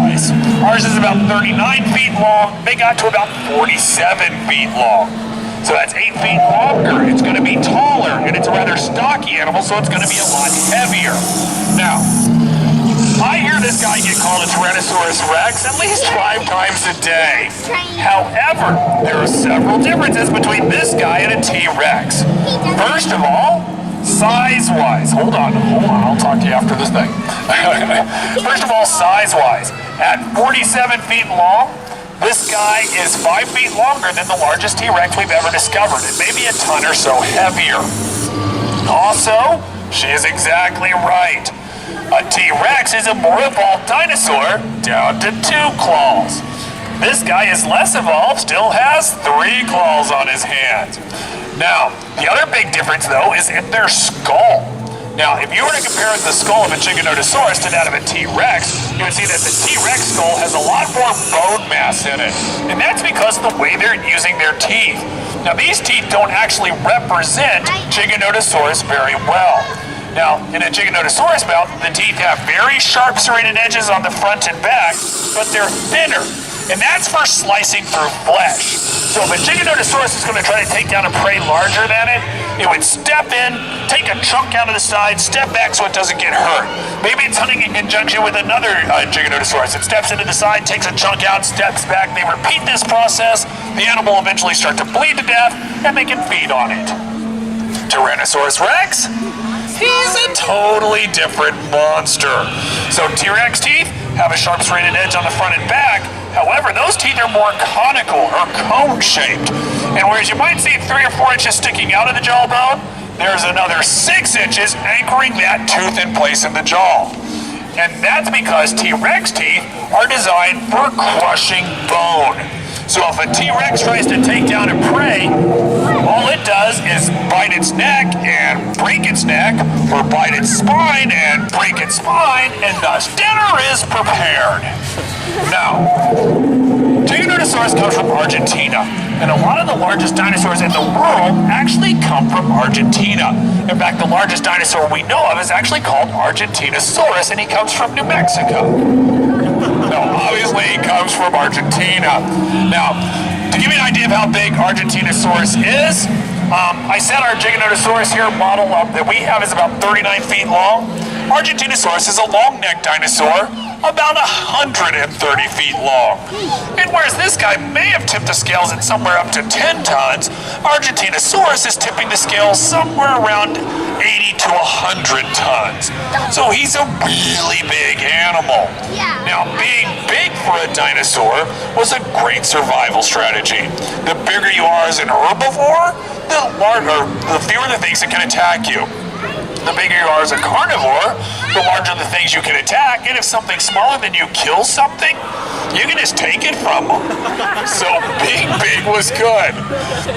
size. Ours is about 39 feet long. They got to about 47 feet long. So that's 8 feet longer. It's going to be taller, and it's a rather stocky animal, so it's going to be a lot heavier. Now, I hear this guy get called a Tyrannosaurus Rex at least 5 times a day. However, there are several differences between this guy and a T-Rex. First of all, size-wise. Hold on, I'll talk to you after this thing. First of all, size-wise. At 47 feet long, this guy is 5 feet longer than the largest T-Rex we've ever discovered. It may be a ton or so heavier. Also, she is exactly right. A T-Rex is a more evolved dinosaur down to 2 claws. This guy is less evolved, still has 3 claws on his hands. Now, the other big difference, though, is in their skull. Now, if you were to compare the skull of a Giganotosaurus to that of a T-Rex, you would see that the T-Rex skull has a lot more bone mass in it. And that's because of the way they're using their teeth. Now, these teeth don't actually represent Giganotosaurus very well. Now, in a Giganotosaurus mouth, the teeth have very sharp serrated edges on the front and back, but they're thinner. And that's for slicing through flesh. So if a Giganotosaurus is going to try to take down a prey larger than it, it would step in, take a chunk out of the side, step back so it doesn't get hurt. Maybe it's hunting in conjunction with another Giganotosaurus. It steps into the side, takes a chunk out, steps back. They repeat this process. The animal will eventually start to bleed to death, and they can feed on it. Tyrannosaurus Rex? He's a totally different monster. So T-Rex teeth have a sharp serrated edge on the front and back. However, those teeth are more conical or cone-shaped. And whereas you might see 3 or 4 inches sticking out of the jawbone, there's another 6 inches anchoring that tooth in place in the jaw. And that's because T-Rex teeth are designed for crushing bone. So if a T-Rex tries to take down a prey, all it does is bite its neck and break its neck, or bite its spine and break its spine, and thus dinner is prepared. Now, Giganotosaurus comes from Argentina, and a lot of the largest dinosaurs in the world actually come from Argentina. In fact, the largest dinosaur we know of is actually called Argentinosaurus, and he comes from New Mexico. No, obviously he comes from Argentina. Now, to give you an idea of how big Argentinosaurus is, I said our Giganotosaurus here model that we have is about 39 feet long. Argentinosaurus is a long-necked dinosaur, about 130 feet long. And whereas this guy may have tipped the scales at somewhere up to 10 tons, Argentinosaurus is tipping the scales somewhere around 80 to 100 tons. So he's a really big animal. Now, being big for a dinosaur was a great survival strategy. The bigger you are as an herbivore, the fewer the things that can attack you. The bigger you are as a carnivore, the larger the things you can attack, and if something smaller than you kills something, you can just take it from them. So being big was good,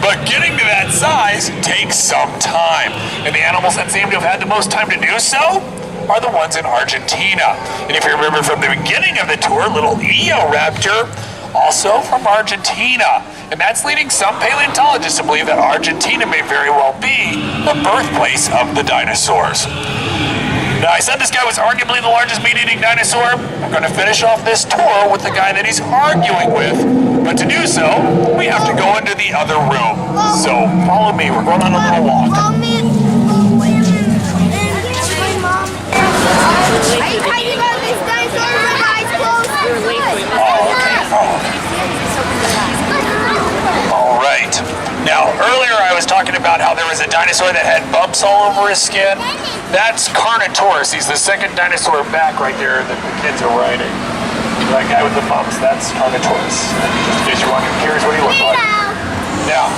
but getting to that size takes some time, and the animals that seem to have had the most time to do so are the ones in Argentina. And if you remember from the beginning of the tour, little Eoraptor, also from Argentina. And that's leading some paleontologists to believe that Argentina may very well be the birthplace of the dinosaurs. Now, I said this guy was arguably the largest meat-eating dinosaur. We're going to finish off this tour with the guy that he's arguing with. But to do so, we have to go into the other room. So follow me. We're going on a little walk. Are you talking about this dinosaur with the eyes closed? Oh, okay. All right. Now, earlier I was talking about how there was a dinosaur that had bumps all over his skin. That's Carnotaurus. He's the second dinosaur back right there that the kids are riding. That guy with the bumps, that's Carnotaurus. Just in case you're wondering, here's what he looks like. Now,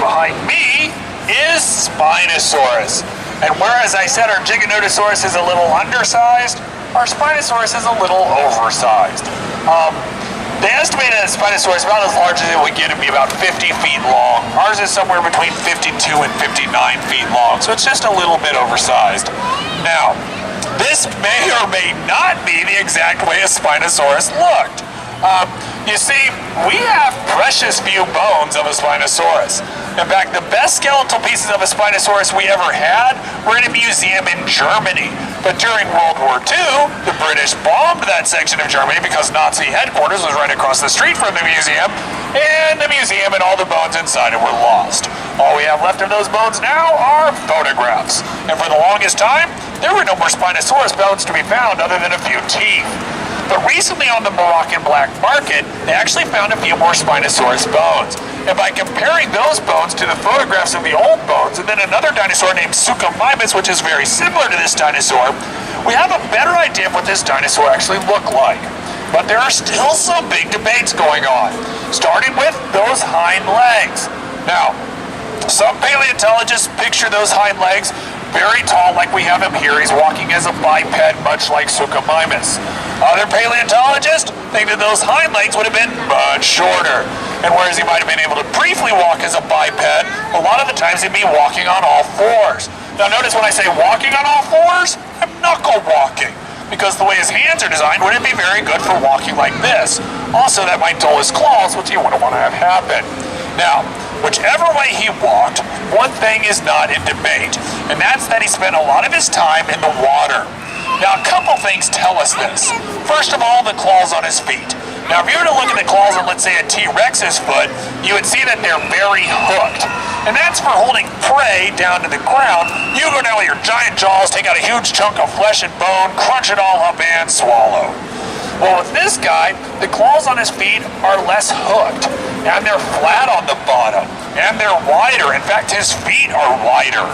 behind me is Spinosaurus. And whereas I said our Giganotosaurus is a little undersized, our Spinosaurus is a little oversized. They estimated that Spinosaurus about as large as it would get to be about 50 feet long. Ours is somewhere between 52 and 59 feet long, so it's just a little bit oversized. Now, this may or may not be the exact way a Spinosaurus looked. You see, we have precious few bones of a Spinosaurus. In fact, the best skeletal pieces of a Spinosaurus we ever had were in a museum in Germany. But during World War II, the British bombed that section of Germany because Nazi headquarters was right across the street from the museum, and the museum and all the bones inside it were lost. All we have left of those bones now are photographs. And for the longest time, there were no more Spinosaurus bones to be found other than a few teeth. But recently on the Moroccan black market, they actually found a few more Spinosaurus bones. And by comparing those bones to the photographs of the old bones, and then another dinosaur named Suchomimus, which is very similar to this dinosaur, we have a better idea of what this dinosaur actually looked like. But there are still some big debates going on, starting with those hind legs. Now, some paleontologists picture those hind legs very tall like we have him here. He's walking as a biped, much like Suchomimus. Other paleontologists think that those hind legs would have been much shorter. And whereas he might have been able to briefly walk as a biped, a lot of the times he'd be walking on all fours. Now notice when I say walking on all fours, I'm knuckle walking, because the way his hands are designed wouldn't be very good for walking like this. Also, that might dull his claws, which you wouldn't want to have happen. Now, whichever way he walked, one thing is not in debate, and that's that he spent a lot of his time in the water. Now, a couple things tell us this. First of all, the claws on his feet. Now, if you were to look at the claws on, let's say, a T-Rex's foot, you would see that they're very hooked. And that's for holding prey down to the ground. You go down with your giant jaws, take out a huge chunk of flesh and bone, crunch it all up, and swallow. Well, with this guy, the claws on his feet are less hooked, and they're flat on the bottom, and they're wider. In fact, his feet are wider.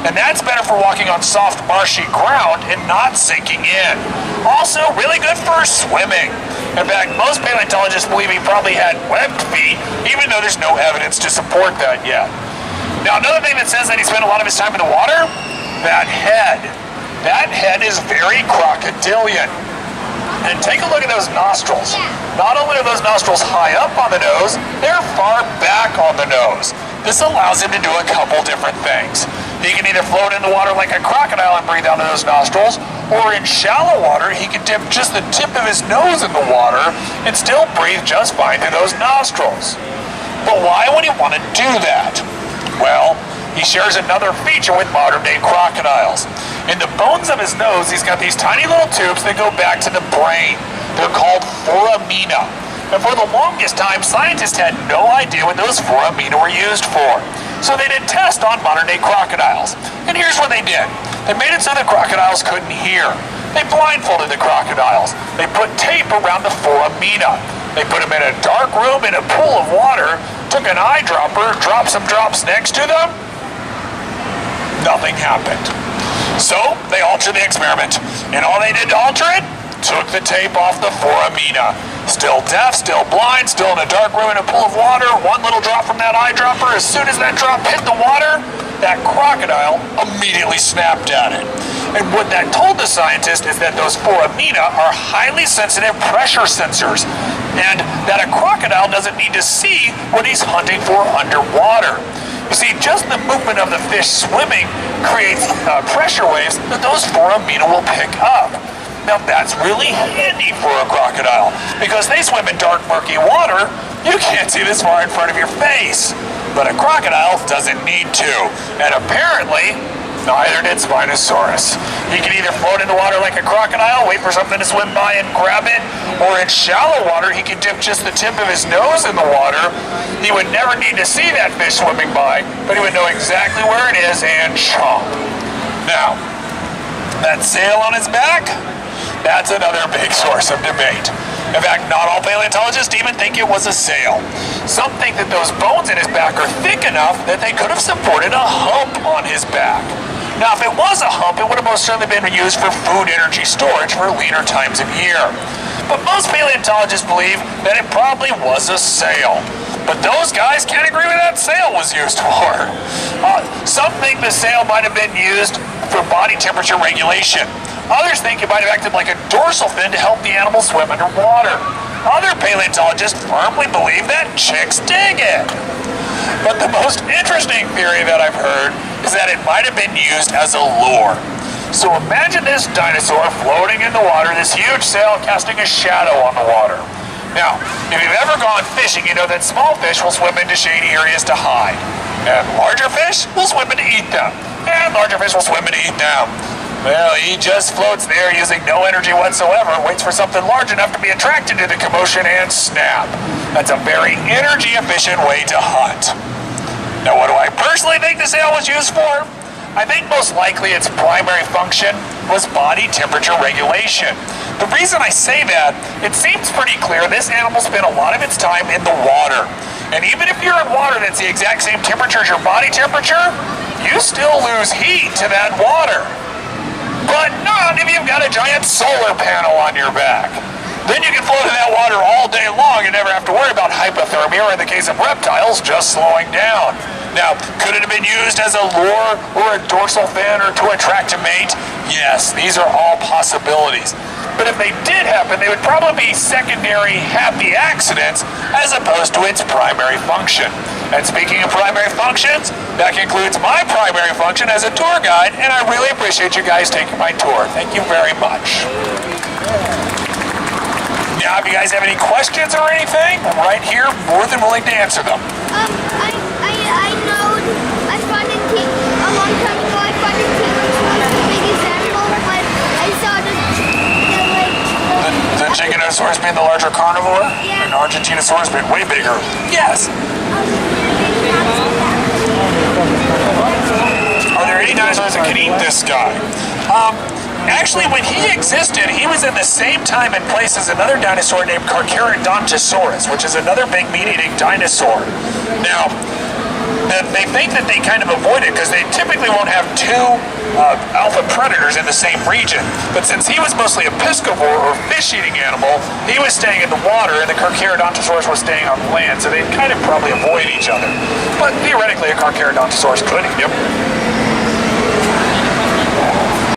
And that's better for walking on soft, marshy ground and not sinking in. Also, really good for swimming. In fact, most paleontologists believe he probably had webbed feet, even though there's no evidence to support that yet. Now, another thing that says that he spent a lot of his time in the water, that head. That head is very crocodilian. And take a look at those nostrils. Not only are those nostrils high up on the nose, they're far back on the nose. This allows him to do a couple different things. He can either float in the water like a crocodile and breathe out of those nostrils, or in shallow water, he can dip just the tip of his nose in the water and still breathe just fine through those nostrils. But why would he want to do that? Well, he shares another feature with modern-day crocodiles. In the bones of his nose, he's got these tiny little tubes that go back to the brain. They're called foramina. And for the longest time, scientists had no idea what those foramina were used for. So they did tests on modern-day crocodiles. And here's what they did. They made it so the crocodiles couldn't hear. They blindfolded the crocodiles. They put tape around the foramina. They put them in a dark room in a pool of water, took an eyedropper, dropped some drops next to them. Nothing happened. So they altered the experiment. And all they did to alter it, took the tape off the foramina. Still deaf, still blind, still in a dark room in a pool of water, one little drop from that eyedropper. As soon as that drop hit the water, that crocodile immediately snapped at it. And what that told the scientist is that those foramina are highly sensitive pressure sensors, and that a crocodile doesn't need to see what he's hunting for underwater. You see, just the movement of the fish swimming creates pressure waves that those foramina will pick up. Now that's really handy for a crocodile, because they swim in dark, murky water. You can't see this far in front of your face. But a crocodile doesn't need to. And apparently, neither did Spinosaurus. He can either float in the water like a crocodile, wait for something to swim by and grab it, or in shallow water, he can dip just the tip of his nose in the water. He would never need to see that fish swimming by, but he would know exactly where it is and chomp. Now, that sail on his back? That's another big source of debate. In fact, not all paleontologists even think it was a sail. Some think that those bones in his back are thick enough that they could have supported a hump on his back. Now, if it was a hump, it would have most certainly been used for food energy storage for leaner times of year. But most paleontologists believe that it probably was a sail. But those guys can't agree with what that sail was used for. Some think the sail might have been used for body temperature regulation. Others think it might have acted like a dorsal fin to help the animal swim underwater. Other paleontologists firmly believe that chicks dig it. But the most interesting theory that I've heard is that it might have been used as a lure. So imagine this dinosaur floating in the water, this huge sail casting a shadow on the water. Now, if you've ever gone fishing, you know that small fish will swim into shady areas to hide. And larger fish will swim in to eat them. And larger fish will swim in to eat them. Well, he just floats there using no energy whatsoever, waits for something large enough to be attracted to the commotion and snap. That's a very energy-efficient way to hunt. Now, what do I personally think the sail was used for? I think most likely its primary function was body temperature regulation. The reason I say that, it seems pretty clear this animal spent a lot of its time in the water. And even if you're in water that's the exact same temperature as your body temperature, you still lose heat to that water. But not if you've got a giant solar panel on your back. Then you can float in that water all day long and never have to worry about hypothermia, or in the case of reptiles, just slowing down. Now, could it have been used as a lure or a dorsal fin or to attract a mate? Yes, these are all possibilities. But if they did happen, they would probably be secondary happy accidents as opposed to its primary function. And speaking of primary functions, that concludes my primary function as a tour guide, and I really appreciate you guys taking my tour. Thank you very much. Now, if you guys have any questions or anything, I'm right here, more than willing to answer them. I know I spotted king a long time ago. I spotted king was the biggest animal, but I saw The Giganosaurus being the larger carnivore? Yeah. And Argentinosaurus being way bigger? Yes. Are there any dinosaurs that could eat this guy? Actually, when he existed, he was in the same time and place as another dinosaur named Carcharodontosaurus, which is another big meat-eating dinosaur. Now, they think that they kind of avoid it because they typically won't have two alpha predators in the same region. But since he was mostly a piscivore or fish-eating animal, he was staying in the water and the Carcharodontosaurus was staying on land, so they'd kind of probably avoid each other. But theoretically, a Carcharodontosaurus could eat him.